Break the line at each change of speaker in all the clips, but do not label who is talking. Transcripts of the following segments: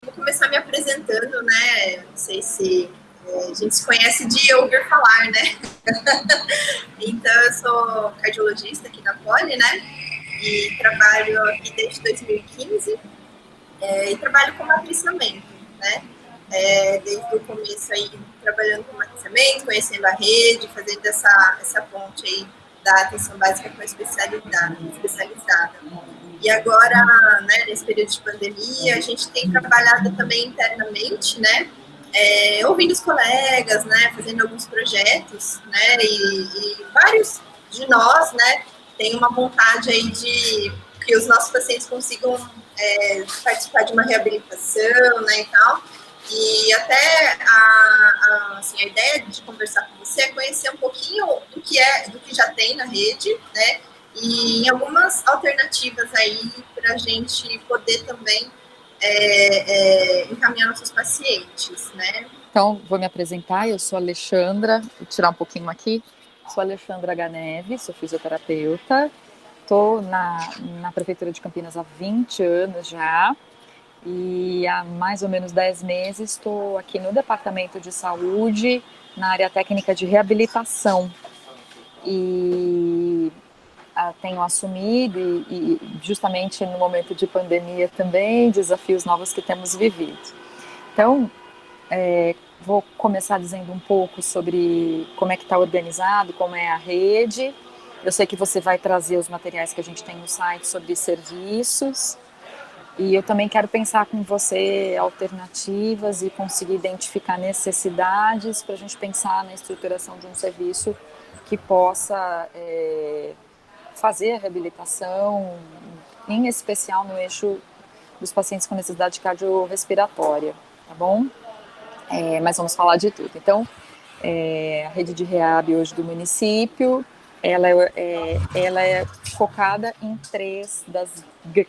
Vou começar me apresentando, né? Não sei se a gente se conhece de ouvir falar, né? Então, eu sou cardiologista aqui na Poli, né? E trabalho aqui desde 2015 e trabalho com matriciamento, né? Desde o começo aí, trabalhando com matriciamento, conhecendo a rede, fazendo essa ponte aí da atenção básica com a especializada. E agora, né, nesse período de pandemia, a gente tem trabalhado também internamente, né, ouvindo os colegas, né, fazendo alguns projetos, né, e vários de nós, né, tem uma vontade aí de que os nossos pacientes consigam participar de uma reabilitação, né, e tal. E até assim, a ideia de conversar com você é conhecer um pouquinho do que já tem na rede, né, e algumas alternativas aí para a gente poder também encaminhar nossos pacientes, né?
Então, vou me apresentar, eu sou Alexandra, vou tirar um pouquinho aqui, sou Alexandra H. Neves, sou fisioterapeuta, estou na Prefeitura de Campinas há 20 anos já, e há mais ou menos 10 meses estou aqui no Departamento de Saúde, na área técnica de reabilitação, e tenho assumido, e justamente no momento de pandemia também, desafios novos que temos vivido. Então, vou começar dizendo um pouco sobre como é que está organizado, como é a rede. Eu sei que você vai trazer os materiais que a gente tem no site sobre serviços. E eu também quero pensar com você alternativas e conseguir identificar necessidades para a gente pensar na estruturação de um serviço que possa fazer a reabilitação, em especial no eixo dos pacientes com necessidade cardiorrespiratória, tá bom? Mas vamos falar de tudo. Então, a rede de reab hoje do município, ela é focada em 3 das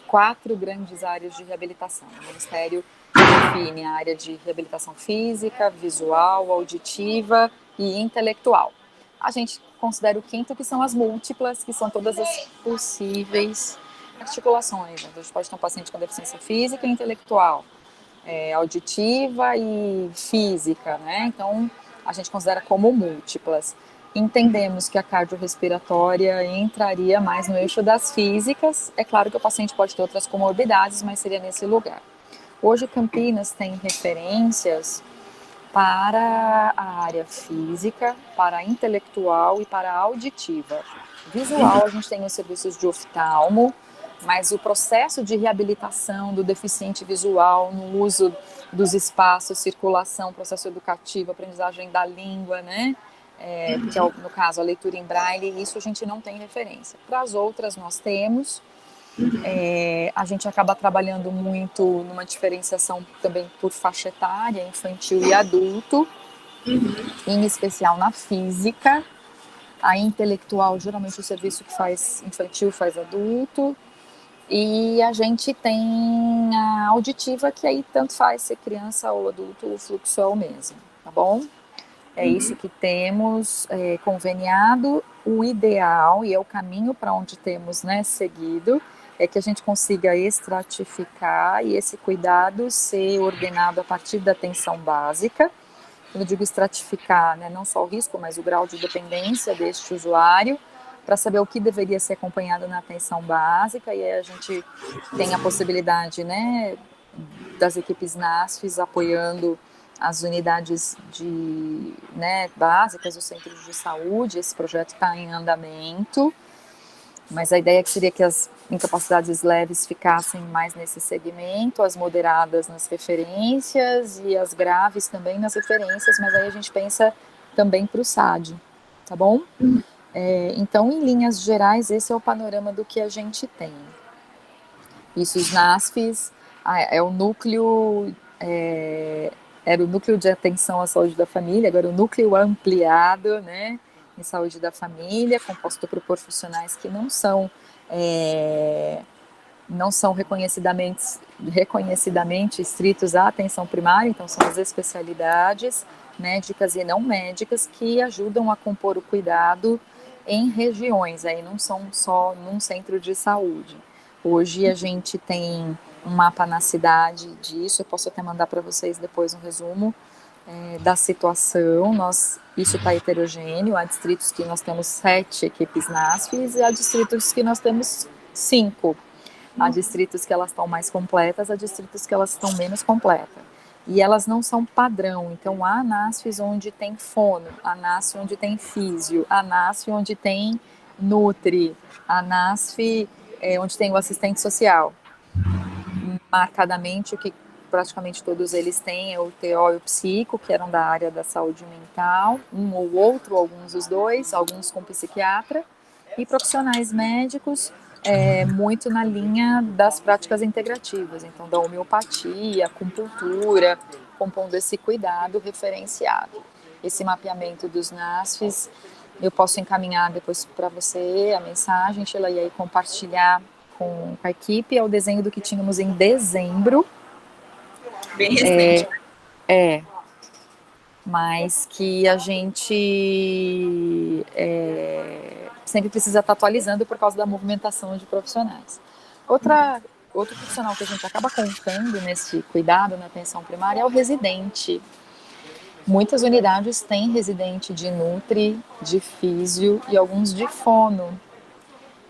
4 grandes áreas de reabilitação. O Ministério define a área de reabilitação física, visual, auditiva e intelectual. A gente considera o quinto, que são as múltiplas, que são todas as possíveis articulações. Então, a gente pode ter um paciente com deficiência física e intelectual, auditiva e física, né? Então, a gente considera como múltiplas. Entendemos que a cardiorrespiratória entraria mais no eixo das físicas. É claro que o paciente pode ter outras comorbidades, mas seria nesse lugar. Hoje, Campinas tem referências para a área física, para a intelectual e para a auditiva. Visual, a gente tem os serviços de oftalmo, mas o processo de reabilitação do deficiente visual no uso dos espaços, circulação, processo educativo, aprendizagem da língua, né? Que é, no caso, a leitura em braille, isso a gente não tem referência. Para as outras, nós temos. A gente acaba trabalhando muito numa diferenciação também por faixa etária, infantil e adulto, em especial na física. A intelectual, geralmente o serviço que faz infantil faz adulto. E a gente tem a auditiva, que aí tanto faz ser criança ou adulto, o fluxo é o mesmo, tá bom? É isso que temos conveniado. O ideal, e é o caminho para onde temos, né, seguido, é que a gente consiga estratificar e esse cuidado ser ordenado a partir da atenção básica. Quando eu digo estratificar, né, não só o risco, mas o grau de dependência deste usuário, para saber o que deveria ser acompanhado na atenção básica, e aí a gente tem a possibilidade, né, das equipes NASFs apoiando as unidades básicas, os centros de saúde. Esse projeto está em andamento, mas a ideia seria que as incapacidades leves ficassem mais nesse segmento, as moderadas nas referências e as graves também nas referências, mas aí a gente pensa também para o SAD, tá bom? Então, em linhas gerais, esse é o panorama do que a gente tem. Isso, os NASFs, é o núcleo, era o núcleo de atenção à saúde da família, agora o núcleo ampliado, né, em saúde da família, composto por profissionais que não são reconhecidamente estritos à atenção primária, então são as especialidades médicas e não médicas que ajudam a compor o cuidado em regiões, aí não são só num centro de saúde. Hoje a gente tem um mapa na cidade disso, eu posso até mandar para vocês depois um resumo da situação. Isso está heterogêneo, há distritos que nós temos 7 equipes NASFs e há distritos que nós temos 5. Há distritos que elas estão mais completas, há distritos que elas estão menos completas. E elas não são padrão, então há NASFs onde tem fono, há NASF onde tem físio, há NASF onde tem nutri, há NASF onde tem o assistente social. Marcadamente, o que praticamente todos eles têm é o TO e o psico, que eram da área da saúde mental, um ou outro, alguns dos dois, alguns com psiquiatra, e profissionais médicos, muito na linha das práticas integrativas, então da homeopatia, acupuntura, compondo esse cuidado referenciado. Esse mapeamento dos NASFs, eu posso encaminhar depois para você a mensagem, Sheila, e aí compartilhar com a equipe. É o desenho do que tínhamos em dezembro.
Bem recente.
Mas que a gente sempre precisa estar atualizando por causa da movimentação de profissionais. Outro profissional que a gente acaba contando nesse cuidado na atenção primária é o residente. Muitas unidades têm residente de nutri, de físio e alguns de fono.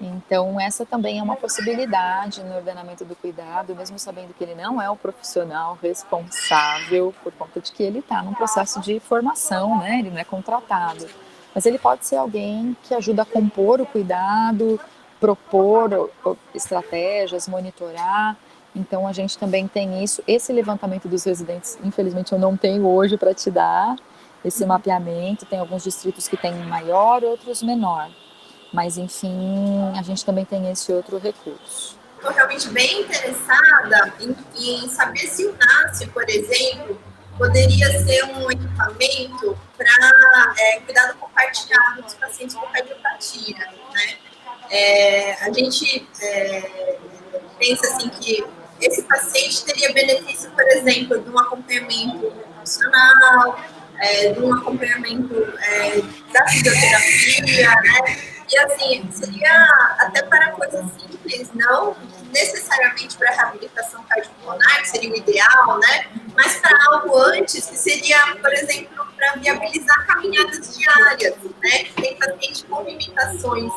Então, essa também é uma possibilidade no ordenamento do cuidado, mesmo sabendo que ele não é o profissional responsável, por conta de que ele está num processo de formação, né? Ele não é contratado. Mas ele pode ser alguém que ajuda a compor o cuidado, propor estratégias, monitorar. Então, a gente também tem isso. Esse levantamento dos residentes, infelizmente, eu não tenho hoje para te dar, esse mapeamento. Tem alguns distritos que têm maior, outros menor. Mas, enfim, a gente também tem esse outro recurso.
Estou realmente bem interessada em saber se o NASF, por exemplo, poderia ser um equipamento para cuidado compartilhado dos pacientes com cardiopatia, né? A gente pensa assim que esse paciente teria benefício, por exemplo, de um acompanhamento emocional, de um acompanhamento da fisioterapia, né? E assim, seria até para coisas simples, não necessariamente para reabilitação cardiopulmonar, que seria o ideal, né? Mas para algo antes, que seria, por exemplo, para viabilizar caminhadas diárias, né? Tem paciente com limitações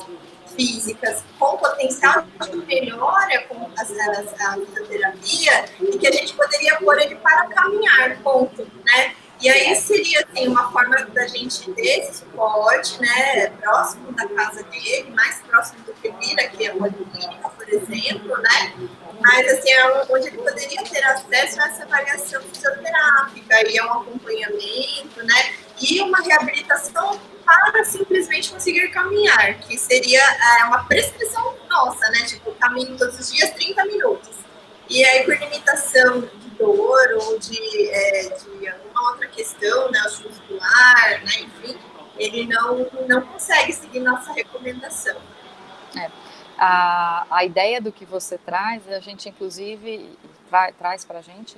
físicas, com potencial de melhora com a fisioterapia, e que a gente poderia pôr ele para caminhar, ponto, né? E aí seria assim, uma forma da gente ter esse suporte, né, próximo da casa dele, mais próximo do que vir aqui a policlínica, por exemplo, né? Mas assim, onde ele poderia ter acesso a essa avaliação fisioterápica e a um acompanhamento, né? E uma reabilitação para simplesmente conseguir caminhar, que seria uma prescrição nossa, né? Tipo, caminho todos os dias, 30 minutos. E aí, por limitação de dor ou de alguma outra questão, né, muscular, né, enfim, ele não consegue seguir nossa recomendação.
A ideia do que você traz, a gente inclusive traz para a gente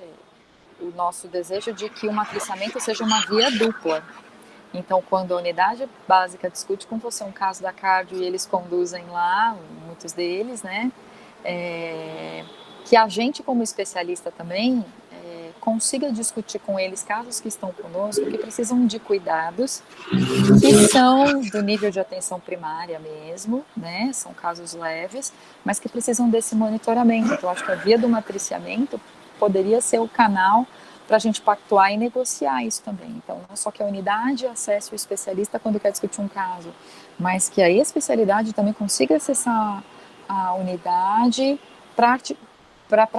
o nosso desejo de que o matriciamento seja uma via dupla. Então, quando a unidade básica discute com você um caso da cardio e eles conduzem lá, muitos deles, né, que a gente, como especialista também, consiga discutir com eles casos que estão conosco, que precisam de cuidados, que são do nível de atenção primária mesmo, né? São casos leves, mas que precisam desse monitoramento. Então, acho que a via do matriciamento poderia ser o canal para a gente pactuar e negociar isso também. Então, não só que a unidade acesse o especialista quando quer discutir um caso, mas que a especialidade também consiga acessar a unidade para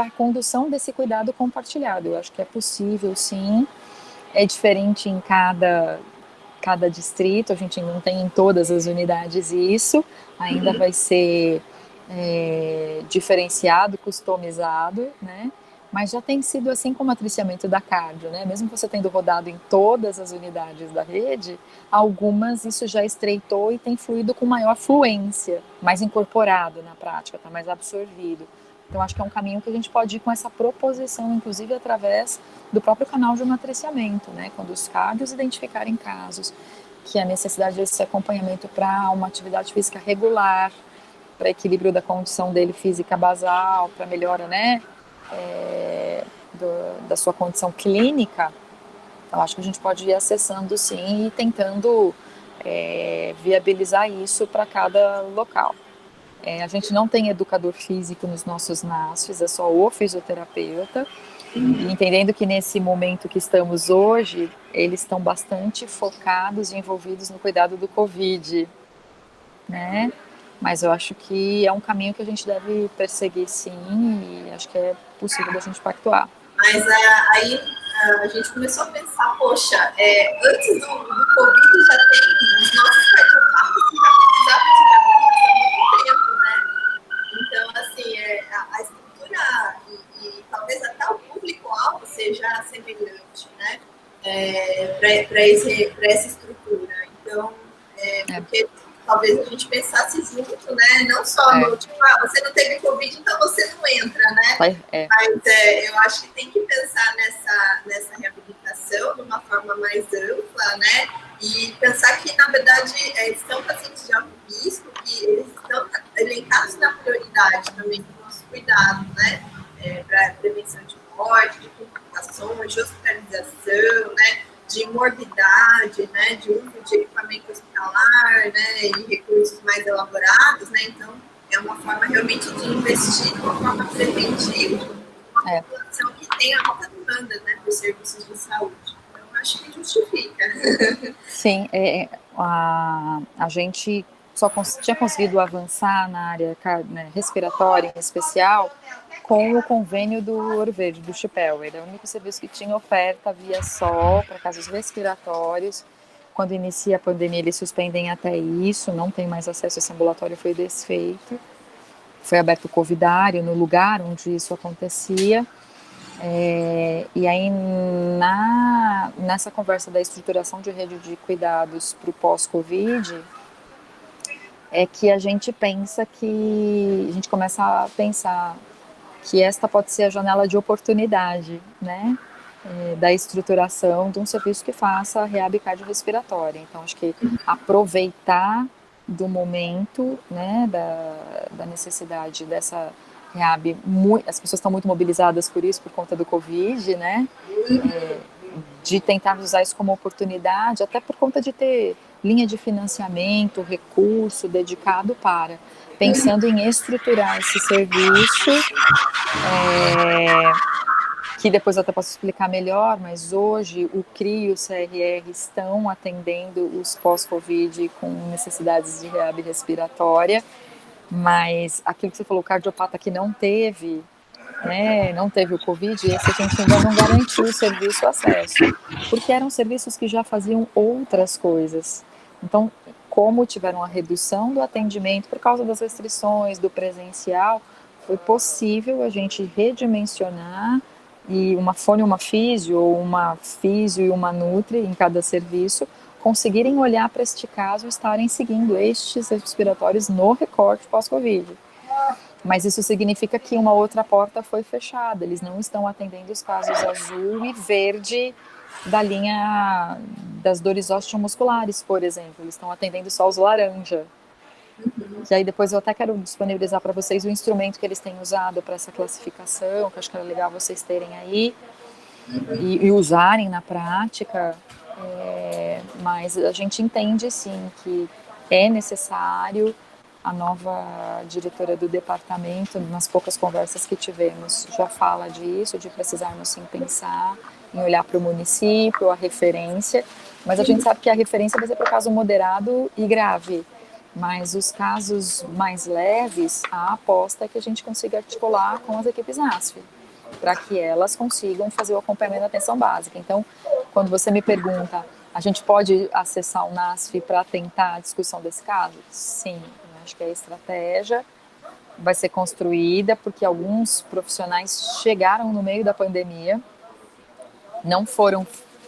a condução desse cuidado compartilhado. Eu acho que é possível, sim. É diferente em cada distrito, a gente não tem em todas as unidades isso, ainda vai ser diferenciado, customizado, né? Mas já tem sido assim com o matriciamento da cardio, né? Mesmo você tendo rodado em todas as unidades da rede, algumas isso já estreitou e tem fluído com maior fluência, mais incorporado na prática, está mais absorvido. Então, acho que é um caminho que a gente pode ir com essa proposição, inclusive através do próprio canal de matriciamento, né? Quando os cardios identificarem casos que a necessidade desse acompanhamento para uma atividade física regular, equilíbrio da condição dele física basal, para melhora, né, da sua condição clínica, eu acho que a gente pode ir acessando sim e tentando viabilizar isso para cada local. A gente não tem educador físico nos nossos NASFs, é só o fisioterapeuta. E entendendo que nesse momento que estamos hoje, eles estão bastante focados e envolvidos no cuidado do Covid, né? Mas eu acho que é um caminho que a gente deve perseguir sim, e acho que é possível da gente pactuar.
Mas aí a gente começou a pensar, poxa, antes do Covid já tem os nossos cardiopatas que já precisavam de reabilitação há muito tempo, né? Então, assim, a estrutura e talvez até o público-alvo seja semelhante, né? Para essa estrutura. Então, porque talvez a gente pensasse junto, né? Não só no tipo, você não teve Covid, então você não entra, né? Mas eu acho que tem que pensar nessa reabilitação de uma forma mais ampla, né? E pensar que, na verdade, são pacientes de alto risco, que eles estão elencados na prioridade também do nosso cuidado, né? Para prevenção de morte, de complicações, de hospitalização, né? De morbidade, né, de uso de equipamento hospitalar, né, e recursos mais elaborados, né, então é uma forma realmente de investir de uma forma preventiva uma população que tem alta demanda, né, por serviços de saúde. Então, acho que justifica.
Sim, a gente só tinha conseguido avançar na área respiratória em especial com o convênio do Ouro Verde, do Chipel. Era o único serviço que tinha oferta via SOL para casos respiratórios. Quando inicia a pandemia, eles suspendem até isso, não tem mais acesso a esse ambulatório, foi desfeito. Foi aberto o covidário no lugar onde isso acontecia. E aí, nessa conversa da estruturação de rede de cuidados para o pós-Covid, é que a gente começa a pensar que esta pode ser a janela de oportunidade, né, da estruturação de um serviço que faça reab cardiorrespiratória. Então, acho que aproveitar do momento, né, da necessidade dessa reab, as pessoas estão muito mobilizadas por isso, por conta do Covid, né, de tentar usar isso como oportunidade, até por conta de ter linha de financiamento, recurso dedicado para, pensando em estruturar esse serviço, que depois eu até posso explicar melhor, mas hoje o CRI e o CRR estão atendendo os pós-Covid com necessidades de reab respiratória, mas aquilo que você falou, o cardiopata que não teve, né, não teve o Covid, esse a gente ainda não garantiu o serviço acesso, porque eram serviços que já faziam outras coisas. Então, como tiveram a redução do atendimento por causa das restrições do presencial, foi possível a gente redimensionar e uma fono e uma físio, ou uma físio e uma nutri em cada serviço, conseguirem olhar para este caso e estarem seguindo estes respiratórios no recorte pós-Covid. Mas isso significa que uma outra porta foi fechada, eles não estão atendendo os casos azul e verde da linha das dores osteomusculares, por exemplo, eles estão atendendo só os laranja. E aí depois eu até quero disponibilizar para vocês o instrumento que eles têm usado para essa classificação, que acho que é legal vocês terem aí e usarem na prática, mas a gente entende sim que é necessário. A nova diretora do departamento, nas poucas conversas que tivemos, já fala disso, de precisarmos sim pensar em olhar para o município, a referência, mas a gente sabe que a referência vai ser para o caso moderado e grave, mas os casos mais leves, a aposta é que a gente consiga articular com as equipes NASF, para que elas consigam fazer o acompanhamento da atenção básica. Então, quando você me pergunta, a gente pode acessar o NASF para tentar a discussão desse caso? Sim. Acho que a estratégia vai ser construída porque alguns profissionais chegaram no meio da pandemia, não foram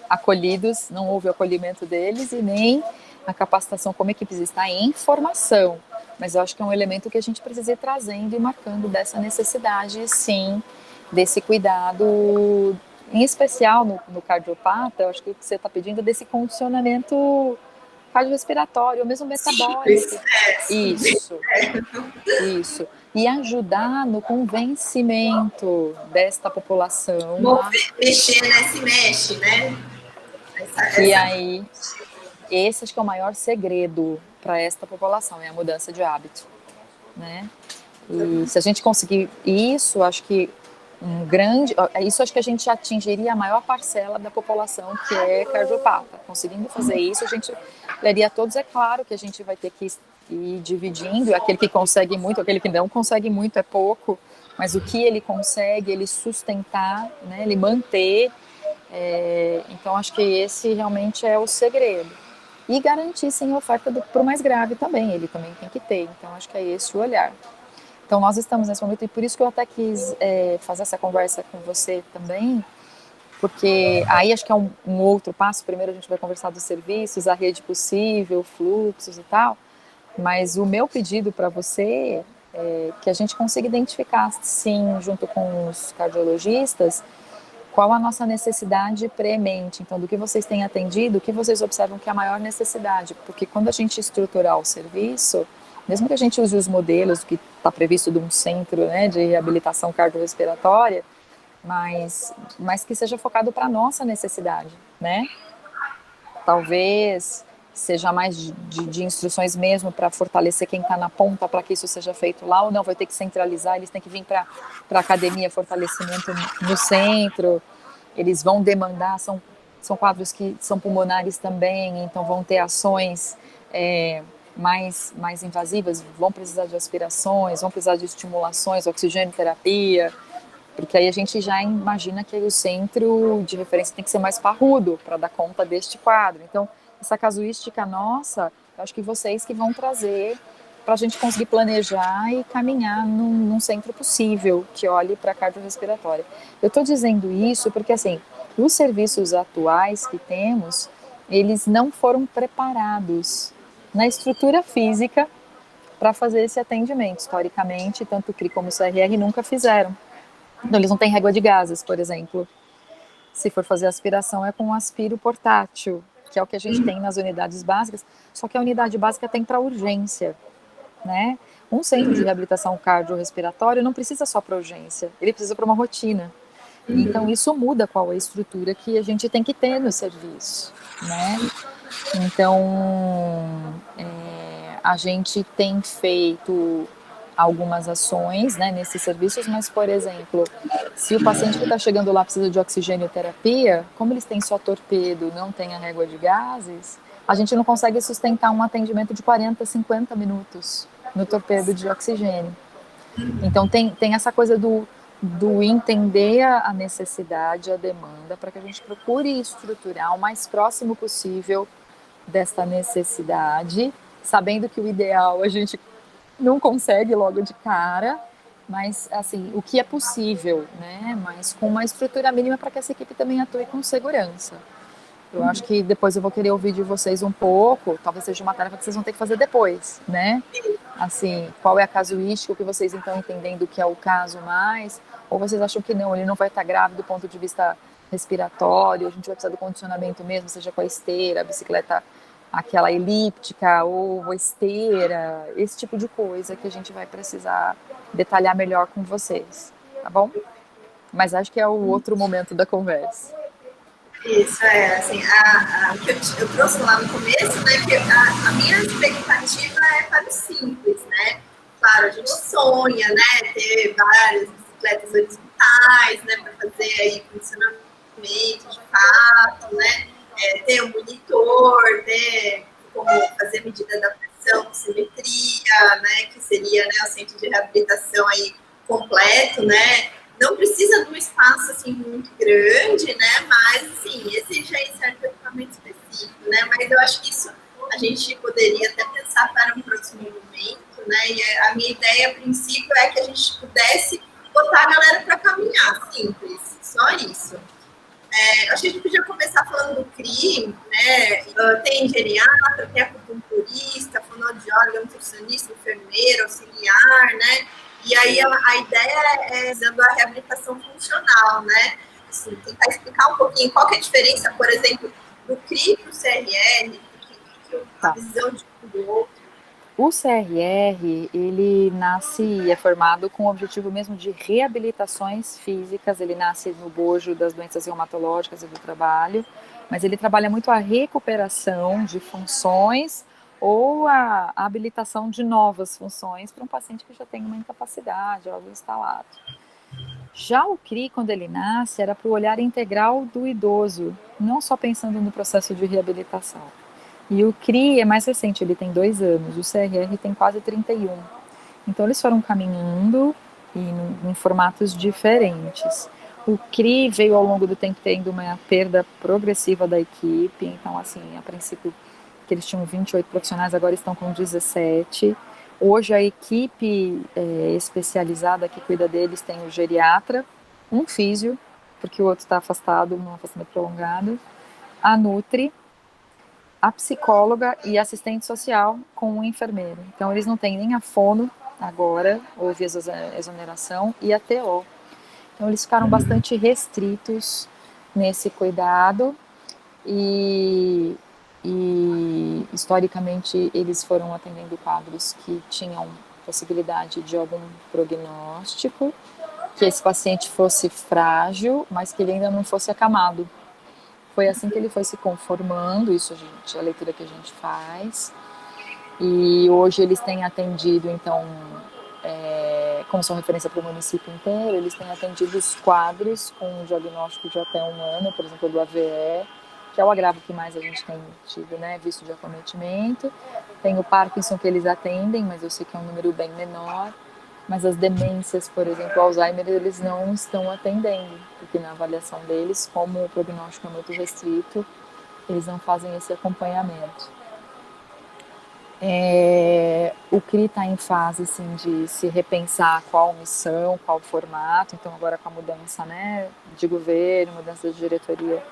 acolhidos, não houve o acolhimento deles e nem a capacitação como equipes está em formação. Mas eu acho que é um elemento que a gente precisa ir trazendo e marcando dessa necessidade, sim, desse cuidado, em especial no cardiopata. Eu acho que o que você está pedindo é desse condicionamento cardiorrespiratório, ou mesmo metabólico. Isso. E ajudar no convencimento desta população.
Mexer, né? Se mexe, né?
E aí, esse acho que é o maior segredo para esta população, é a mudança de hábito, né? E se a gente conseguir isso, acho que isso acho que a gente atingiria a maior parcela da população que é cardiopata. Conseguindo fazer isso, a gente leria todos. É claro que a gente vai ter que ir dividindo, aquele que consegue muito, aquele que não consegue muito é pouco, mas o que ele consegue, ele sustentar, né, ele manter. Então acho que esse realmente é o segredo. E garantir sim a oferta para o mais grave também, ele também tem que ter. Então acho que é esse o olhar. Então, nós estamos nesse momento, e por isso que eu até quis fazer essa conversa com você também, porque aí acho que é um outro passo. Primeiro a gente vai conversar dos serviços, a rede possível, fluxos e tal, mas o meu pedido para você é que a gente consiga identificar, sim, junto com os cardiologistas, qual a nossa necessidade premente. Então, do que vocês têm atendido, o que vocês observam que é a maior necessidade, porque quando a gente estruturar o serviço, mesmo que a gente use os modelos que está previsto de um centro, né, de reabilitação cardiorrespiratória, mas que seja focado para a nossa necessidade, né? Talvez seja mais de instruções mesmo para fortalecer quem está na ponta, para que isso seja feito lá, ou não, vai ter que centralizar, eles têm que vir para a academia, fortalecimento no centro, eles vão demandar, são quadros que são pulmonares também, então vão ter ações mais invasivas, vão precisar de aspirações, vão precisar de estimulações, oxigênio terapia, porque aí a gente já imagina que o centro de referência tem que ser mais parrudo para dar conta deste quadro. Então, essa casuística nossa, eu acho que vocês que vão trazer para a gente conseguir planejar e caminhar num centro possível que olhe para a cardiorrespiratória. Eu estou dizendo isso porque, assim, os serviços atuais que temos, eles não foram preparados na estrutura física para fazer esse atendimento. Historicamente, tanto o CRI como o CRR nunca fizeram. Então, eles não têm régua de gases, por exemplo. Se for fazer aspiração, é com um aspiro portátil, que é o que a gente tem nas unidades básicas, só que a unidade básica tem para urgência, né? Um centro de reabilitação cardiorrespiratória não precisa só para urgência, ele precisa para uma rotina. Então, isso muda qual é a estrutura que a gente tem que ter no serviço, né? Então, a gente tem feito algumas ações, né, nesses serviços, mas, por exemplo, se o paciente que está chegando lá precisa de oxigênio terapia, como eles têm só torpedo, não tem a régua de gases, a gente não consegue sustentar um atendimento de 40, 50 minutos no torpedo de oxigênio. Então, tem essa coisa do entender a necessidade, a demanda, para que a gente procure estruturar o mais próximo possível desta necessidade, sabendo que o ideal a gente não consegue logo de cara, mas assim, o que é possível, né? Mas com uma estrutura mínima para que essa equipe também atue com segurança. Eu acho que depois eu vou querer ouvir de vocês um pouco, talvez seja uma tarefa que vocês vão ter que fazer depois, né? Assim, qual é a casuística, o que vocês estão entendendo que é o caso mais, ou vocês acham que não, ele não vai estar grave do ponto de vista respiratório, a gente vai precisar do condicionamento mesmo, seja com a esteira, a bicicleta, aquela elíptica ou esteira, esse tipo de coisa que a gente vai precisar detalhar melhor com vocês, tá bom? Mas acho que é o outro momento da conversa.
Isso, assim, o que eu trouxe lá no começo, né, que a minha expectativa é para o simples, né? Claro, a gente sonha, né, ter várias bicicletas horizontais, né, para fazer aí funcionamento de fato, né, ter um monitor, ter como fazer medida da pressão, simetria, né, que seria, né, o centro de reabilitação aí completo, né. Não precisa de um espaço assim muito grande, né? Mas assim, exige aí certo equipamento específico, né? Mas eu acho que isso a gente poderia até pensar para um próximo momento, né? E a minha ideia, a princípio, é que a gente pudesse botar a galera para caminhar, simples, só isso. Acho que a gente podia começar falando do CRI, né? Tem geriatra, tem acupunturista, fonoaudióloga, nutricionista, enfermeiro, auxiliar, né? E aí a ideia é usando a reabilitação funcional, né? Assim, tentar explicar um pouquinho qual que é a diferença, por exemplo, do CRI para o CRR, que a visão de um do outro.
O CRR, ele nasce e é formado com o objetivo mesmo de reabilitações físicas, ele nasce no bojo das doenças reumatológicas e do trabalho, mas ele trabalha muito a recuperação de funções ou a habilitação de novas funções para um paciente que já tem uma incapacidade, algo instalado. Já o CRI, quando ele nasce, era para o olhar integral do idoso, não só pensando no processo de reabilitação. E o CRI é mais recente, ele tem 2 anos, o CRR tem quase 31. Então eles foram caminhando em formatos diferentes. O CRI veio ao longo do tempo tendo uma perda progressiva da equipe, então assim, a princípio que eles tinham 28 profissionais, agora estão com 17. Hoje a equipe especializada que cuida deles tem o geriatra, um físio, porque o outro está afastado, um afastamento prolongado, a nutri, a psicóloga e assistente social com um enfermeiro. Então, eles não têm nem a fono agora, houve exoneração, e a TO. Então, eles ficaram bastante restritos nesse cuidado e historicamente, eles foram atendendo quadros que tinham possibilidade de algum prognóstico, que esse paciente fosse frágil, mas que ele ainda não fosse acamado. Foi assim que ele foi se conformando, isso é a leitura que a gente faz. E hoje eles têm atendido, então, como são referência para o município inteiro, eles têm atendido os quadros com um diagnóstico de até 1 ano, por exemplo, do AVE, que é o agravo que mais a gente tem tido, né, visto de acometimento. Tem o Parkinson que eles atendem, mas eu sei que é um número bem menor. Mas as demências, por exemplo, o Alzheimer, eles não estão atendendo, porque na avaliação deles, como o prognóstico é muito restrito, eles não fazem esse acompanhamento. O CRI está em fase assim, de se repensar qual missão, qual formato, então agora com a mudança, né, de governo, mudança de diretoria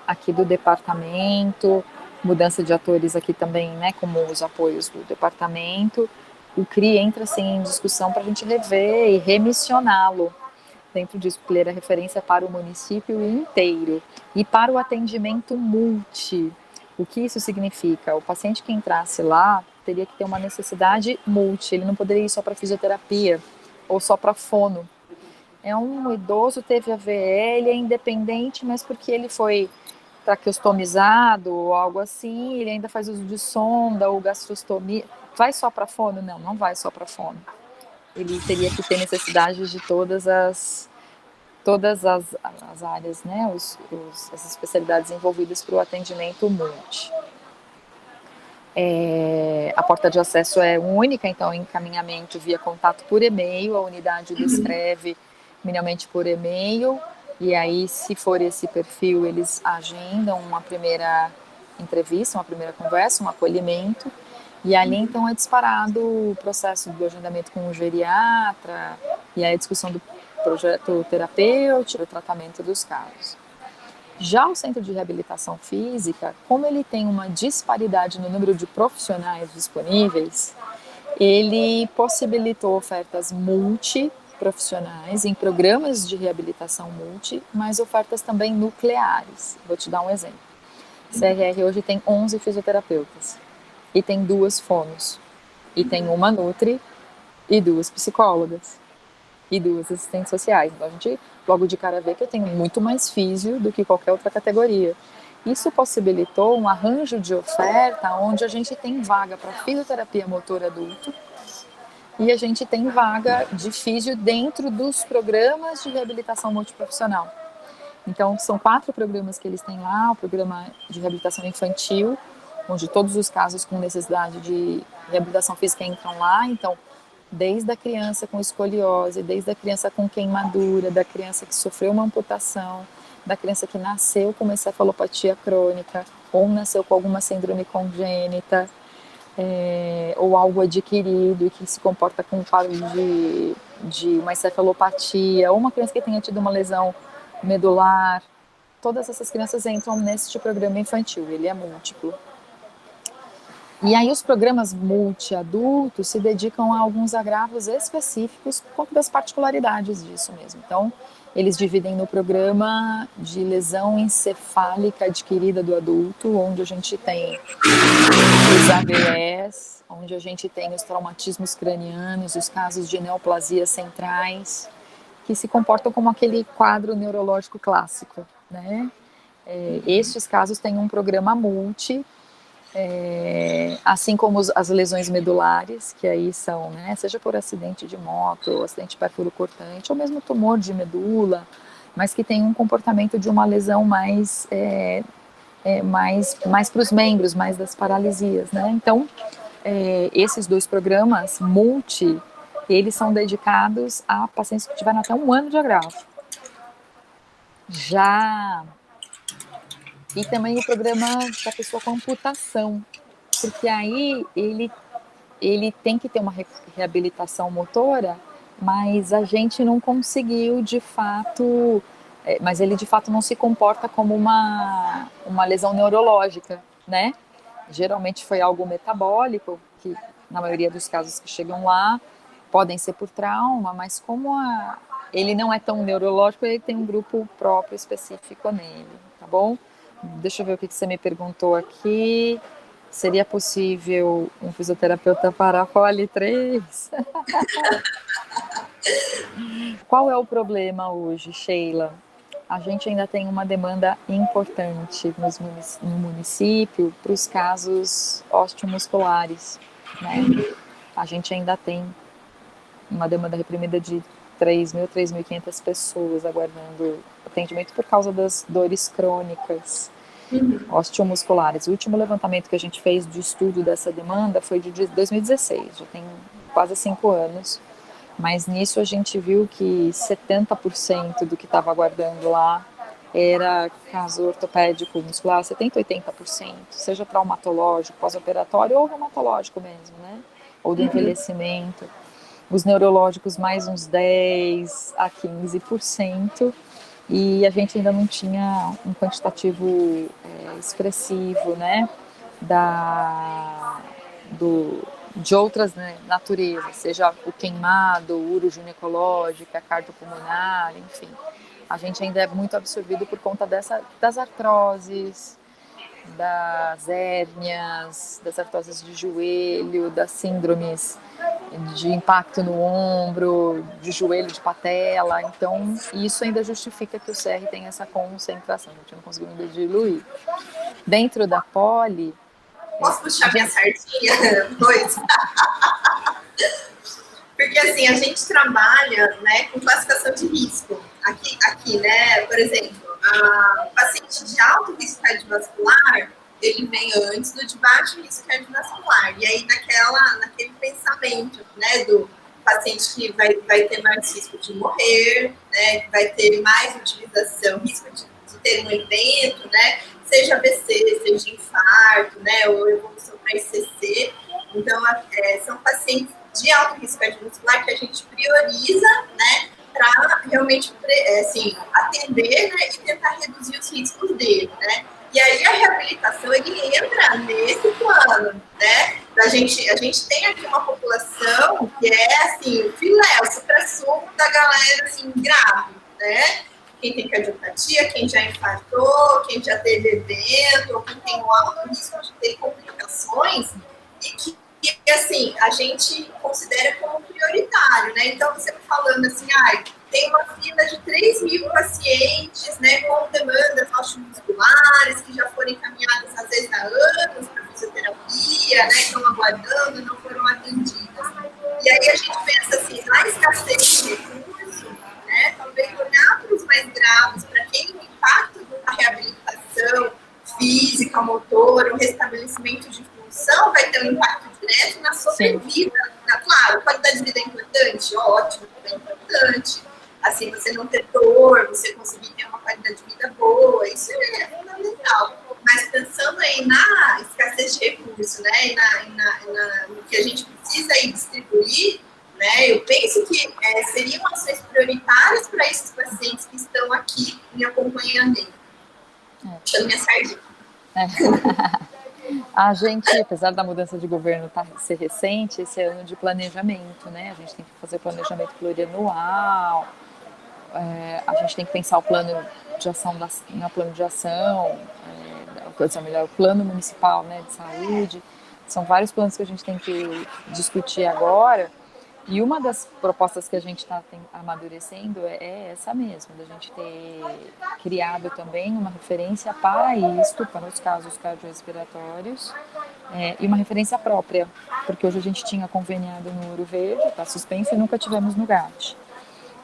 aqui do departamento, mudança de atores aqui também, né, como os apoios do departamento, o CRI entra assim, em discussão para a gente rever e remissioná-lo dentro disso, porque ele era referência para o município inteiro e para o atendimento multi. O que isso significa? O paciente que entrasse lá teria que ter uma necessidade multi, ele não poderia ir só para fisioterapia ou só para fono. É um idoso, teve AVE, ele é independente, mas porque ele foi traqueostomizado ou algo assim, ele ainda faz uso de sonda ou gastrostomia. Vai só para fono? Não, não vai só para fono. Ele teria que ter necessidade de todas as áreas, né, as especialidades envolvidas para o atendimento multi. A porta de acesso é única, então encaminhamento via contato por e-mail, a unidade descreve minimamente por e-mail, e aí, se for esse perfil, eles agendam uma primeira entrevista, uma primeira conversa, um acolhimento, e ali então é disparado o processo do agendamento com o geriatra, e aí a discussão do projeto terapêutico, o tratamento dos casos. Já o centro de reabilitação física, como ele tem uma disparidade no número de profissionais disponíveis, ele possibilitou ofertas multiprofissionais em programas de reabilitação multi, mas ofertas também nucleares. Vou te dar um exemplo. CRR hoje tem 11 fisioterapeutas e tem 2 fonos, e tem uma nutri e 2 psicólogas e 2 assistentes sociais. Então a gente logo de cara vê que eu tenho muito mais físio do que qualquer outra categoria. Isso possibilitou um arranjo de oferta onde a gente tem vaga para fisioterapia motor adulto e a gente tem vaga de físio dentro dos programas de reabilitação multiprofissional. Então são 4 programas que eles têm lá, o programa de reabilitação infantil, onde todos os casos com necessidade de reabilitação física entram lá, então desde a criança com escoliose, desde a criança com queimadura, da criança que sofreu uma amputação, da criança que nasceu com uma encefalopatia crônica, ou nasceu com alguma síndrome congênita, ou algo adquirido e que se comporta com um quadro de uma encefalopatia, ou uma criança que tenha tido uma lesão medular. Todas essas crianças entram neste programa infantil, ele é múltiplo. E aí os programas multiadultos se dedicam a alguns agravos específicos por conta das particularidades disso mesmo. Então, eles dividem no programa de lesão encefálica adquirida do adulto, onde a gente tem os AVEs, onde a gente tem os traumatismos cranianos, os casos de neoplasias centrais, que se comportam como aquele quadro neurológico clássico, né? Estes casos têm um programa multi, assim como as lesões medulares, que aí são, né, seja por acidente de moto, acidente perfuro-cortante, ou mesmo tumor de medula, mas que tem um comportamento de uma lesão mais para os membros, mais das paralisias, né? Então, esses dois programas multi, eles são dedicados a pacientes que tiveram até 1 ano de agravo. E também o programa da pessoa com amputação, porque aí ele tem que ter uma reabilitação motora, mas a gente não conseguiu de fato, mas ele de fato não se comporta como uma lesão neurológica, né? Geralmente foi algo metabólico, que na maioria dos casos que chegam lá podem ser por trauma, mas como ele não é tão neurológico, ele tem um grupo próprio específico nele, tá bom? Deixa eu ver o que você me perguntou aqui. Seria possível um fisioterapeuta para a FOLE3? Qual é o problema hoje, Sheila? A gente ainda tem uma demanda importante no município para os casos osteomusculares, né? A gente ainda tem uma demanda reprimida de 3.500 pessoas aguardando atendimento por causa das dores crônicas osteomusculares. O último levantamento que a gente fez de estudo dessa demanda foi de 2016, já tem quase 5 anos, mas nisso a gente viu que 70% do que estava aguardando lá era caso ortopédico muscular, 70%, 80%, seja traumatológico, pós-operatório ou reumatológico mesmo, né? Ou do envelhecimento. Os neurológicos mais uns 10 a 15%, e a gente ainda não tinha um quantitativo expressivo, né, de outras, né, naturezas, seja o queimado, o uroginecológico, a cardiopulmonar, enfim. A gente ainda é muito absorvido por conta das artroses, das hérnias, das artroses de joelho, das síndromes de impacto no ombro, de joelho, de patela. Então, isso ainda justifica que o CR tenha essa concentração. A gente não conseguiu ainda diluir. Dentro da poli...
Posso puxar minha sardinha? Pois. Porque, assim, a gente trabalha, né, com classificação de risco. Aqui, né, por exemplo, o paciente de alto risco cardiovascular, ele vem antes do de baixo risco cardiovascular. E aí, naquele pensamento, né, do paciente que vai ter mais risco de morrer, né, que vai ter mais utilização, risco de ter um evento, né, seja AVC, seja infarto, né, ou evolução para ICC. Então, são pacientes de alto risco cardiovascular que a gente prioriza, né, para realmente, assim, atender, né, e tentar reduzir os riscos dele, né. E aí a reabilitação, ele entra nesse plano, né. A gente tem aqui uma população que é, assim, o filé, o supra-sumo da galera, assim, grave, né. Quem tem cardiopatia, quem já infartou, quem já teve evento, ou quem tem um alto risco de ter complicações, e que, assim, a gente considera como prioritário, né? Então, você falando assim, tem uma fila de 3.000 pacientes, né, com demandas osteomusculares, que já foram encaminhadas, às vezes, há anos para fisioterapia, né, que estão aguardando, não foram atendidas. E aí a gente pensa assim, na escassez de recursos, né, talvez olhar para os mais graves, para quem o impacto da reabilitação física, motora, o restabelecimento de função vai ter um impacto direto na sobrevida. Claro, qualidade de vida é importante, ótimo, é importante. Assim, você não ter dor, você conseguir ter uma qualidade de vida boa, isso é fundamental. Mas pensando aí na escassez de recursos, né, no que a gente precisa aí distribuir, né, eu penso que seriam ações prioritárias para esses pacientes que estão aqui em acompanhamento. Chama minha sardinha.
A gente, apesar da mudança de governo ser recente, esse é ano de planejamento, né? A gente tem que fazer planejamento plurianual, a gente tem que pensar o plano de ação, plano de ação, melhor, o plano municipal, né, de saúde. São vários planos que a gente tem que discutir agora. E uma das propostas que a gente está amadurecendo é essa mesmo, da gente ter criado também uma referência para isto, para os casos cardiorrespiratórios, e uma referência própria, porque hoje a gente tinha conveniado no Ouro Verde, está suspenso, e nunca tivemos no GAT.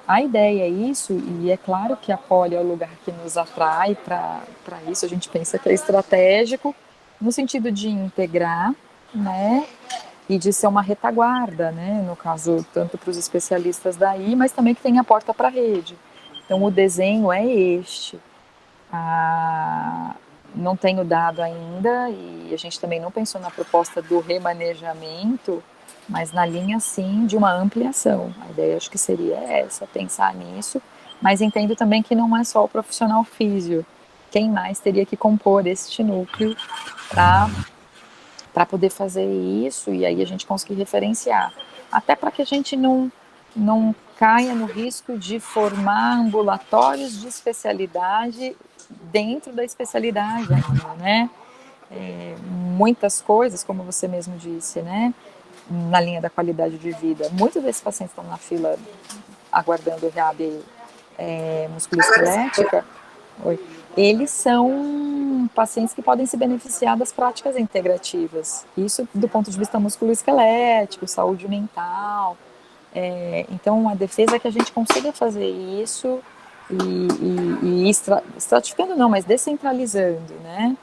A ideia é isso, e é claro que a Poli é o lugar que nos atrai para isso, a gente pensa que é estratégico, no sentido de integrar, né, e de ser uma retaguarda, né, no caso, tanto para os especialistas daí, mas também que tem a porta para a rede. Então, o desenho é este. Não tenho dado ainda, e a gente também não pensou na proposta do remanejamento, mas na linha, sim, de uma ampliação. A ideia, acho que seria essa, pensar nisso, mas entendo também que não é só o profissional físio. Quem mais teria que compor este núcleo para poder fazer isso, e aí a gente conseguir referenciar. Até para que a gente não caia no risco de formar ambulatórios de especialidade dentro da especialidade ainda, né? Muitas coisas, como você mesmo disse, né? Na linha da qualidade de vida. Muitos desses pacientes estão na fila aguardando o REAB musculoesquelética. Eles são pacientes que podem se beneficiar das práticas integrativas. Isso do ponto de vista musculoesquelético, saúde mental. Então, a defesa é que a gente consiga fazer isso e estratificando não, mas descentralizando, né?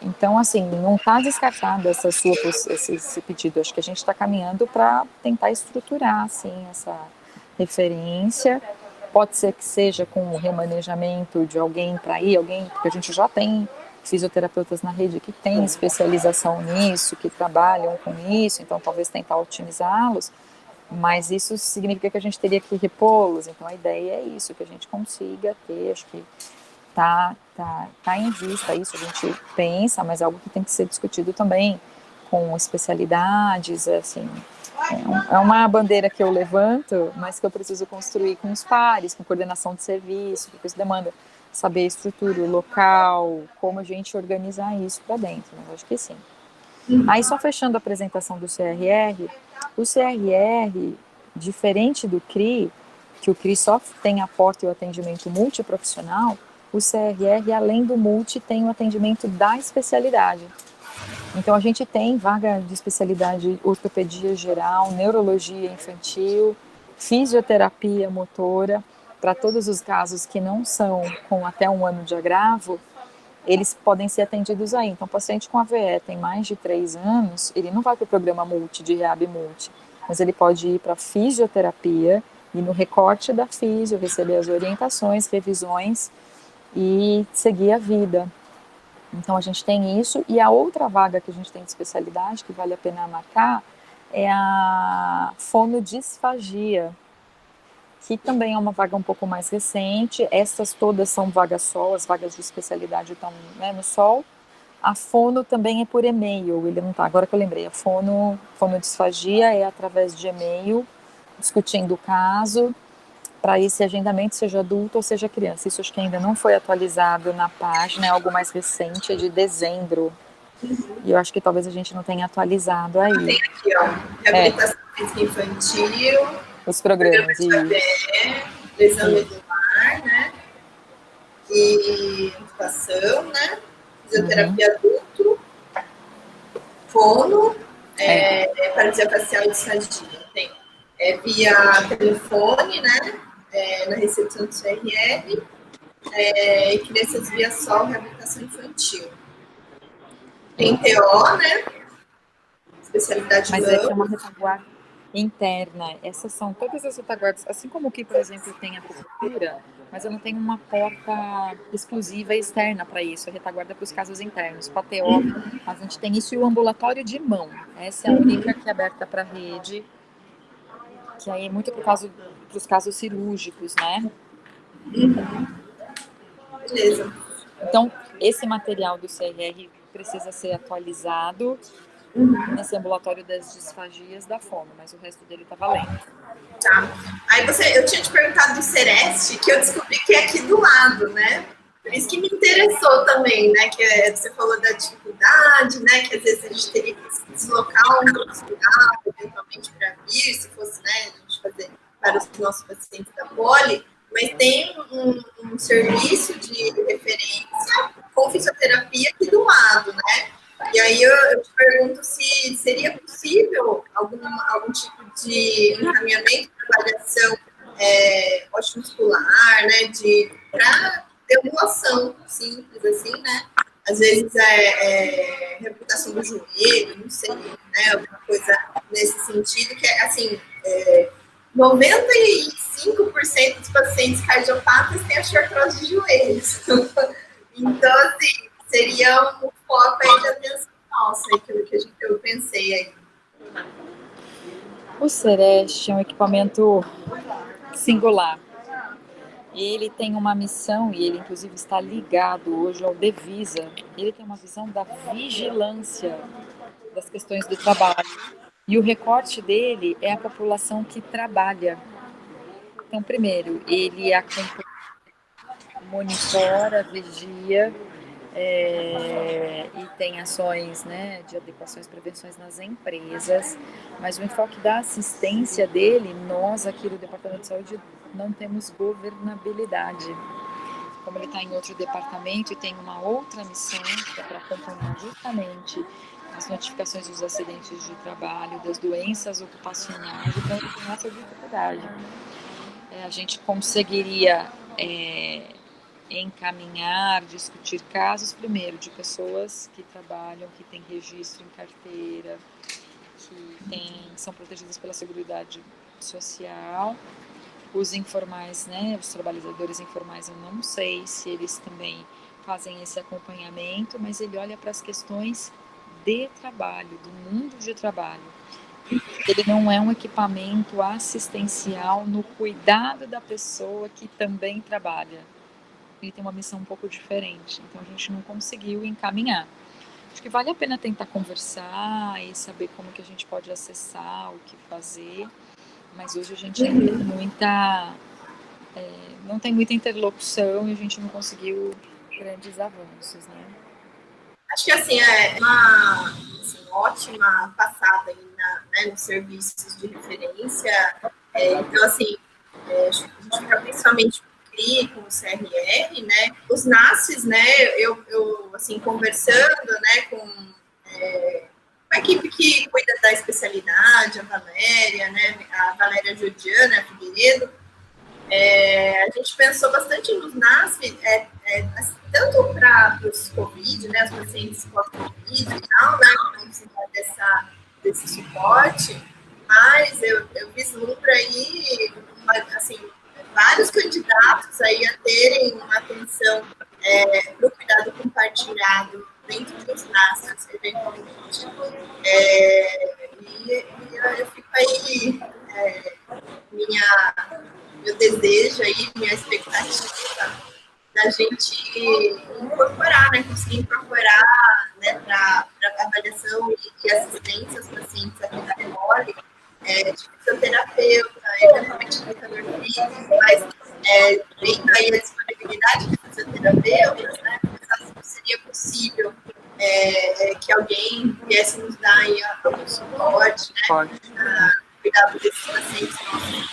Então, assim, não está descartado esse pedido. Acho que a gente está caminhando para tentar estruturar, assim, essa referência. Pode ser que seja com o remanejamento de alguém para ir, porque a gente já tem fisioterapeutas na rede que têm especialização nisso, que trabalham com isso, então talvez tentar otimizá-los, mas isso significa que a gente teria que repô-los. Então a ideia é isso, que a gente consiga ter, acho que tá em vista isso, a gente pensa, mas é algo que tem que ser discutido também com especialidades, assim. É uma bandeira que eu levanto, mas que eu preciso construir com os pares, com coordenação de serviço, porque isso demanda saber a estrutura, o local, como a gente organizar isso para dentro, mas acho que sim. Aí, só fechando a apresentação do CRR, o CRR, diferente do CRI, que o CRI só tem a porta e o atendimento multiprofissional, o CRR, além do multi, tem o atendimento da especialidade. Então, a gente tem vaga de especialidade ortopedia geral, neurologia infantil, fisioterapia motora, para todos os casos que não são com até 1 ano de agravo, eles podem ser atendidos aí. Então, o paciente com AVE tem mais de 3 anos, ele não vai para o programa multi, de REAB multi, mas ele pode ir para fisioterapia e no recorte da fisio, receber as orientações, revisões e seguir a vida. Então, a gente tem isso. E a outra vaga que a gente tem de especialidade, que vale a pena marcar, é a fonodisfagia, que também é uma vaga um pouco mais recente. Essas todas são vagas sol, as vagas de especialidade estão, né, no sol. A fono também é por e-mail, ele não está. Agora que eu lembrei, a fonodisfagia é através de e-mail, discutindo o caso, para esse agendamento, seja adulto ou seja criança. Isso acho que ainda não foi atualizado na página, é algo mais recente, é de dezembro. E eu acho que talvez a gente não tenha atualizado aí.
Tem aqui, ó, reabilitação física infantil,
os programas
de AVE, lesão medular, né? E ocupação, né? Fisioterapia adulto, fono, paralisia facial e disfagia. Tem via telefone, né? Na recepção do CRR, e crianças via sol, reabilitação infantil. Tem TO, né? Especialidade
mas essa é uma retaguarda interna. Essas são todas as retaguardas, assim como que, por exemplo, tem a acupuntura, mas eu não tenho uma porta exclusiva externa para isso, a retaguarda para os casos internos. Com a TO, a gente tem isso e o ambulatório de mão. Essa é a única que é aberta para a rede, que aí é muito para os casos cirúrgicos, né?
Beleza.
Então, esse material do CRR precisa ser atualizado nesse ambulatório das disfagias da fome, mas o resto dele tá valendo.
Tá. Aí eu tinha te perguntado do Sereste, que eu descobri que é aqui do lado, né? Por isso que me interessou também, né? Que você falou da dificuldade, né? Que às vezes a gente teria que se deslocar um hospital, eventualmente para vir, se fosse, né? A gente fazer para os nossos pacientes da poli, mas tem um serviço de referência com fisioterapia aqui do lado, né? E aí eu te pergunto se seria possível algum tipo de encaminhamento para avaliação osteomuscular, né? Para deambulação simples, assim, né? Às vezes reabilitação do joelho, não sei, né? Alguma coisa nesse sentido, que é assim, 95% dos pacientes cardiopatas têm osteoartrose de joelhos. Então, assim, seria um foco aí de atenção nossa, aquilo que eu pensei aí.
O Sereste é um equipamento singular. Ele tem uma missão, e ele inclusive está ligado hoje ao Devisa. Ele tem uma visão da vigilância das questões do trabalho. E o recorte dele é a população que trabalha. Então, primeiro, ele acompanha, monitora, vigia, e tem ações, né, de adequações e prevenções nas empresas, mas o enfoque da assistência dele, nós aqui do Departamento de Saúde não temos governabilidade. Como ele está em outro departamento e tem uma outra missão, que é para acompanhar justamente as notificações dos acidentes de trabalho, das doenças ocupacionais, então ele tem essa dificuldade. A gente conseguiria encaminhar, discutir casos, primeiro, de pessoas que trabalham, que têm registro em carteira, que são protegidas pela Seguridade Social. Os informais, né, os trabalhadores informais, eu não sei se eles também fazem esse acompanhamento, mas ele olha para as questões de trabalho, do mundo de trabalho. Ele não é um equipamento assistencial no cuidado da pessoa que também trabalha. Ele tem uma missão um pouco diferente, então a gente não conseguiu encaminhar. Acho que vale a pena tentar conversar e saber como que a gente pode acessar, o que fazer, mas hoje a gente ainda tem não tem muita interlocução e a gente não conseguiu grandes avanços, né?
Acho que assim, é uma ótima passada aí nos serviços de referência. Então, assim, a gente fica principalmente com o CRI, com o CRR, né? Os NASCs, né? Eu assim, conversando, né, com a equipe que cuida da especialidade, a Valéria Judiana Figueiredo, a gente pensou bastante nos NASF, tanto para os Covid, né, os pacientes pós-Covid e tal, né, que vão precisar desse suporte, mas eu vislumbro aí, assim, vários candidatos aí a terem uma atenção para o cuidado compartilhado dentro dos NASFs, eventualmente. E eu fico aí, meu desejo aí, minha expectativa da gente incorporar, né, conseguir incorporar, né, para avaliação e assistência aos pacientes aqui da Poli, de fisioterapeuta, eventualmente educador físico, mas vendo aí a disponibilidade de fisioterapeutas, né, pensar se seria possível que alguém viesse nos dar aí algum suporte, né, cuidado desses pacientes nossos.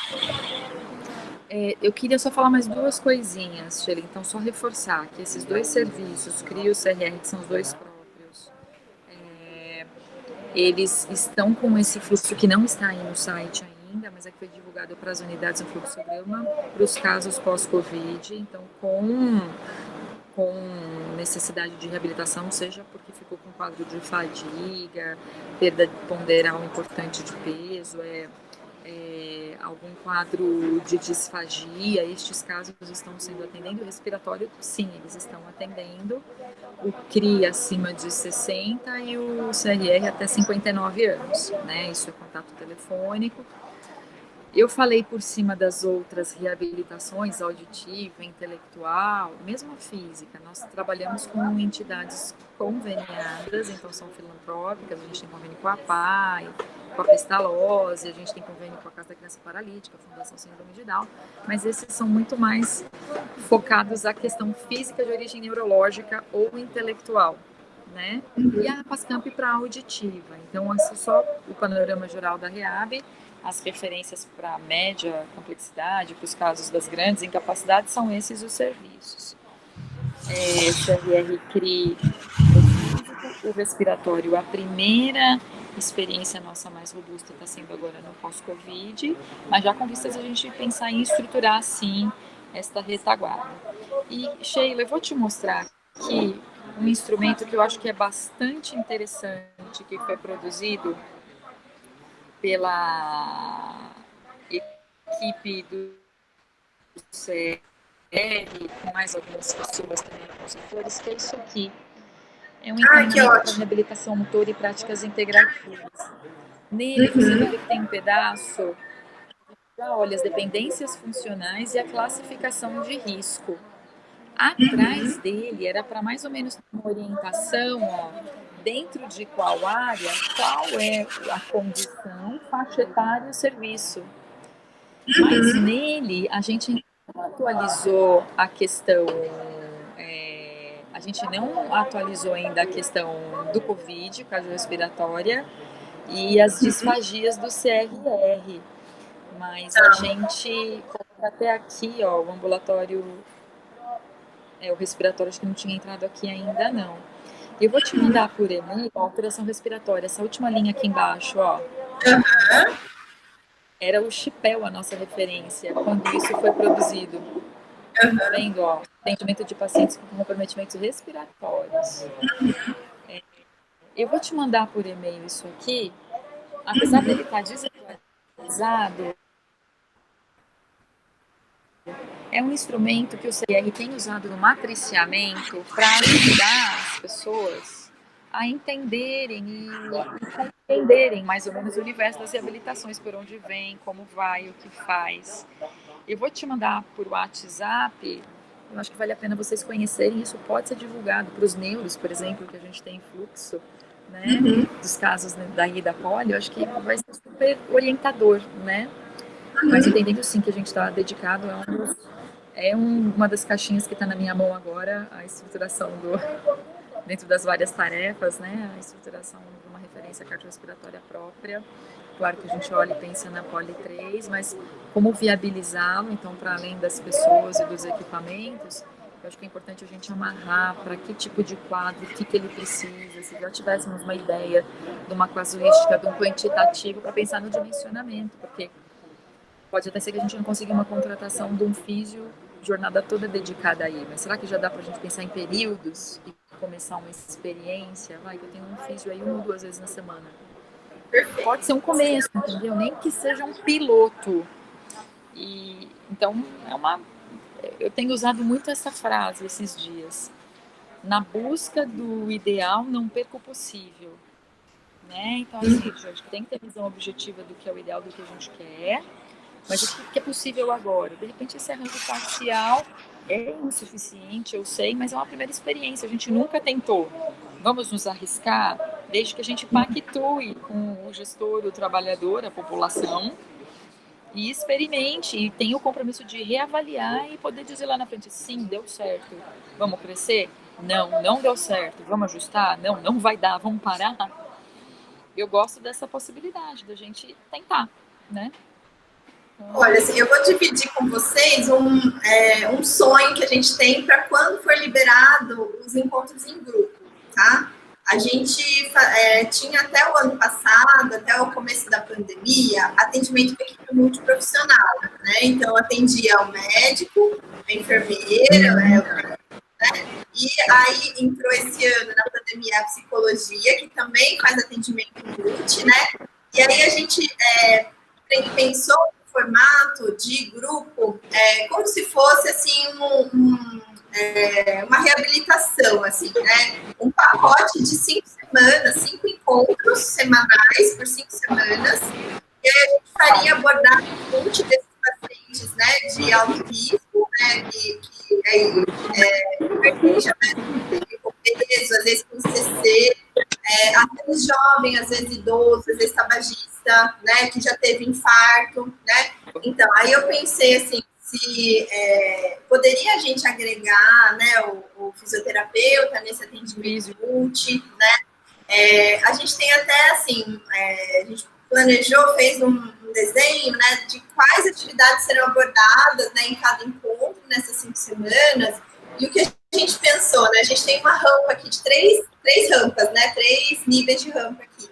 Eu queria só falar mais duas coisinhas, Sheila. Então, só reforçar que esses dois serviços, CRI e o CRR, que são os dois próprios, eles estão com esse fluxo que não está aí no site ainda, mas é que foi divulgado para as unidades um fluxograma para os casos pós-Covid. Então, com necessidade de reabilitação, seja porque ficou com quadro de fadiga, perda ponderal importante de peso, algum quadro de disfagia, estes casos estão sendo atendidos. O respiratório, sim, eles estão atendendo. O CRI acima de 60 e o CRR até 59 anos, né? Isso é contato telefônico. Eu falei por cima das outras reabilitações, auditiva, intelectual, mesmo a física. Nós trabalhamos com entidades conveniadas, então são filantrópicas, a gente tem convênio com a PAI, com a Pestalozzi, a gente tem convênio com a Casa da Criança Paralítica, a Fundação Síndrome de Down, mas esses são muito mais focados à questão física de origem neurológica ou intelectual, né? E a Pascamp para auditiva. Então, esse é só o panorama geral da REAB. As referências para a média complexidade, para os casos das grandes incapacidades, são esses os serviços. CRR CRI, o respiratório, a primeira experiência nossa mais robusta está sendo agora no pós-Covid, mas já com vistas a gente pensar em estruturar, sim, esta retaguarda. E, Sheila, eu vou te mostrar aqui um instrumento que eu acho que é bastante interessante, que foi produzido pela equipe do CR, com mais algumas pessoas também, consultores, que é isso aqui. É um encaminhamento para reabilitação motor e práticas integrativas. Nele, você vai ver que tem um pedaço, olha, as dependências funcionais e a classificação de risco. Atrás dele era para mais ou menos uma orientação, ó, dentro de qual área, qual é a condição, faixa etária e o serviço. Mas nele a gente não atualizou a questão, a gente não atualizou ainda a questão do Covid, cardiorrespiratória, e as disfagias do CRR. Mas a gente coloca até aqui, ó, o ambulatório, o respiratório, acho que não tinha entrado aqui ainda não. Eu vou te mandar por e-mail a alteração respiratória, essa última linha aqui embaixo, ó. Era o Chipel a nossa referência quando isso foi produzido. Tá vendo, ó? Atendimento de pacientes com comprometimentos respiratórios. Eu vou te mandar por e-mail isso aqui. Apesar dele estar desatualizado, é um instrumento que o CR tem usado no matriciamento para ajudar as pessoas a entenderem e compreenderem mais ou menos o universo das reabilitações, por onde vem, como vai, o que faz. Eu vou te mandar por WhatsApp, eu acho que vale a pena vocês conhecerem, isso pode ser divulgado para os neuros, por exemplo, que a gente tem fluxo, né, dos casos daí da polio, eu acho que vai ser super orientador, né, mas entendendo sim que a gente está dedicado a uma das caixinhas que está na minha mão agora, a estruturação dentro das várias tarefas, né, a estruturação de uma referência cardiorrespiratória própria. Claro que a gente olha e pensa na Poli 3, mas como viabilizá-lo, então, para além das pessoas e dos equipamentos, eu acho que é importante a gente amarrar para que tipo de quadro, o que ele precisa, se já tivéssemos uma ideia de uma casuística, de um quantitativo, para pensar no dimensionamento, porque pode até ser que a gente não consiga uma contratação de um físio jornada toda dedicada aí, mas será que já dá para a gente pensar em períodos e começar uma experiência? Vai, que eu tenho um físio aí 1 ou 2 vezes na semana. Pode ser um começo, entendeu? Nem que seja um piloto. E então eu tenho usado muito essa frase esses dias. Na busca do ideal, não perca o possível, né? Então assim, a gente tem que ter visão objetiva do que é o ideal, do que a gente quer, mas o que é possível agora? De repente esse arranjo parcial é insuficiente, eu sei, mas é uma primeira experiência, a gente nunca tentou. Vamos nos arriscar, desde que a gente pactue com o gestor, o trabalhador, a população, e experimente, e tenha o compromisso de reavaliar e poder dizer lá na frente, sim, deu certo, vamos crescer? Não, não deu certo, vamos ajustar? Não, não vai dar, vamos parar? Eu gosto dessa possibilidade, da gente tentar, né?
Olha, assim, eu vou dividir com vocês um sonho que a gente tem para quando for liberado os encontros em grupo, tá? A gente tinha até o ano passado, até o começo da pandemia, atendimento com equipe multiprofissional, né? Então, atendia o médico, a enfermeira, né? E aí entrou esse ano na pandemia a psicologia, que também faz atendimento multi, né? E aí a gente pensou formato de grupo, como se fosse assim uma reabilitação, assim, né? Um pacote de 5 semanas, 5 encontros semanais por 5 semanas, e E aí a gente faria abordar muito desses pacientes, né, de alto risco, né, que é hipertension, né, obeso, às vezes com CC, às vezes jovem, às vezes idoso, às vezes tabagista, né, que já teve infarto, né. Então, aí eu pensei assim, se poderia a gente agregar, né, o fisioterapeuta nesse atendimento multi, né? A gente tem até, assim, a gente planejou, fez um desenho, né, de quais atividades serão abordadas, né, em cada encontro, nessas 5 semanas, e o que a gente pensou, né, a gente tem uma rampa aqui de três rampas, né, 3 níveis de rampa aqui.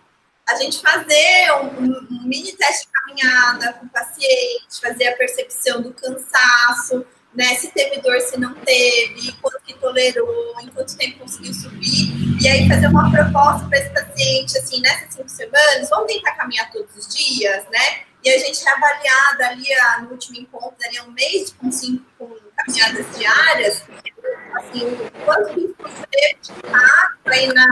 A gente fazer um mini teste de caminhada com o paciente, fazer a percepção do cansaço, né, se teve dor, se não teve, quanto que tolerou, em quanto tempo conseguiu subir, e aí fazer uma proposta para esse paciente, assim, nessas 5 semanas, vamos tentar caminhar todos os dias, né, e a gente reavaliar dali, no último encontro, dali um mês com caminhadas diárias, assim, quanto que você teve de impacto aí na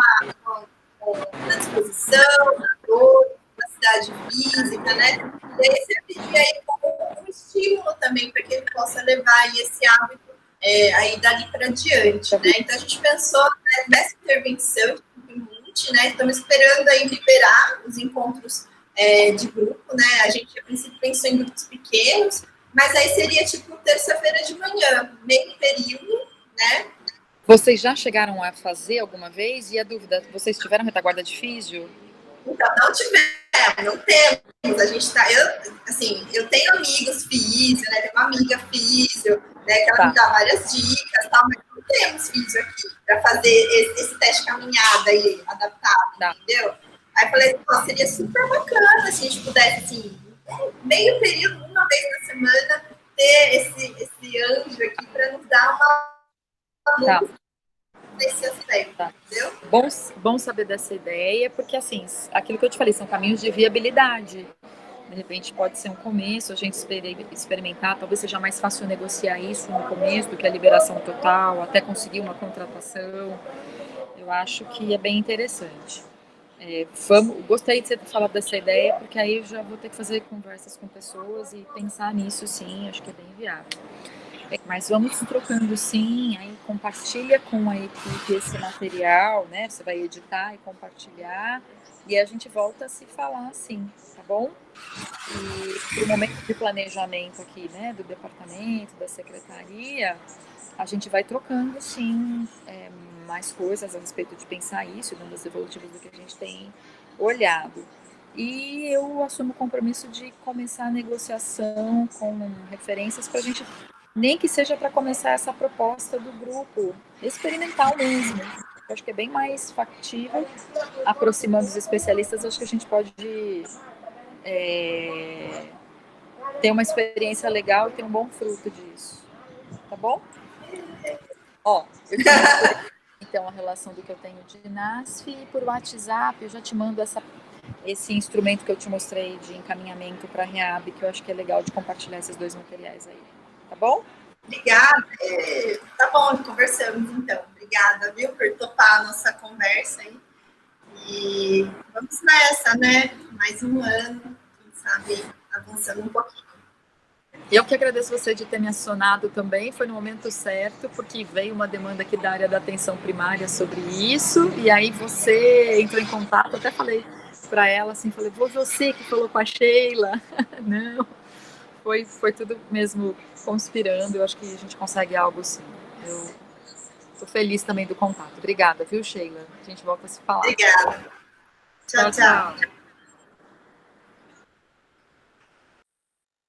disposição, na dor, na cidade física, né? E aí serviria aí como um estímulo também para que ele possa levar aí esse hábito aí dali para diante, né? Então a gente pensou, né, nessa intervenção de né? Estamos esperando aí liberar os encontros de grupo, né? A gente a princípio pensou em grupos pequenos, mas aí seria tipo terça-feira de manhã, meio período, né?
Vocês já chegaram a fazer alguma vez? E a dúvida, vocês tiveram retaguarda de físio?
Então, não tivemos, não temos. A gente tá, eu tenho amigos físio, né? Tenho uma amiga físio, né? Que ela me dá várias dicas, tal, mas não temos físio aqui para fazer esse teste de caminhada aí, adaptado, entendeu? Aí eu falei, seria super bacana se a gente pudesse, assim, meio período, uma vez na semana, ter esse anjo aqui para nos dar uma luz nesse aspecto, entendeu?
Bom saber dessa ideia, porque assim, aquilo que eu te falei, são caminhos de viabilidade. De repente pode ser um começo, a gente experimentar, talvez seja mais fácil negociar isso no começo do que a liberação total, até conseguir uma contratação. Eu acho que é bem interessante. Gostei de você ter falado dessa ideia, porque aí eu já vou ter que fazer conversas com pessoas e pensar nisso, sim, acho que é bem viável. Mas vamos trocando, sim, aí compartilha com a equipe esse material, né? Você vai editar e compartilhar, e a gente volta a se falar, sim, tá bom? E pro momento de planejamento aqui, né, do departamento, da secretaria, a gente vai trocando, sim, mais coisas a respeito de pensar isso, dando as evolutivas do que a gente tem olhado. E eu assumo o compromisso de começar a negociação com referências para a gente, nem que seja para começar essa proposta do grupo experimental mesmo. Eu acho que é bem mais factível, aproximando os especialistas, acho que a gente pode ter uma experiência legal e ter um bom fruto disso. Tá bom? Ó, eu te mando, então, a relação do que eu tenho de NASF, e por WhatsApp eu já te mando esse instrumento que eu te mostrei de encaminhamento para a REAB, que eu acho que é legal de compartilhar esses 2 materiais aí. Tá bom?
Obrigada. Tá bom, conversamos então. Obrigada, viu, por topar a nossa conversa aí. E vamos nessa, né? Mais um ano, quem sabe, avançando um pouquinho.
Eu que agradeço você de ter me acionado também, foi no momento certo, porque veio uma demanda aqui da área da atenção primária sobre isso, e aí você entrou em contato, até falei para ela assim, falei, foi você que falou com a Sheila? Não, foi tudo mesmo conspirando, eu acho que a gente consegue algo sim. Eu tô feliz também do contato. Obrigada, viu, Sheila? A gente volta a se falar.
Obrigada. Tchau, tchau.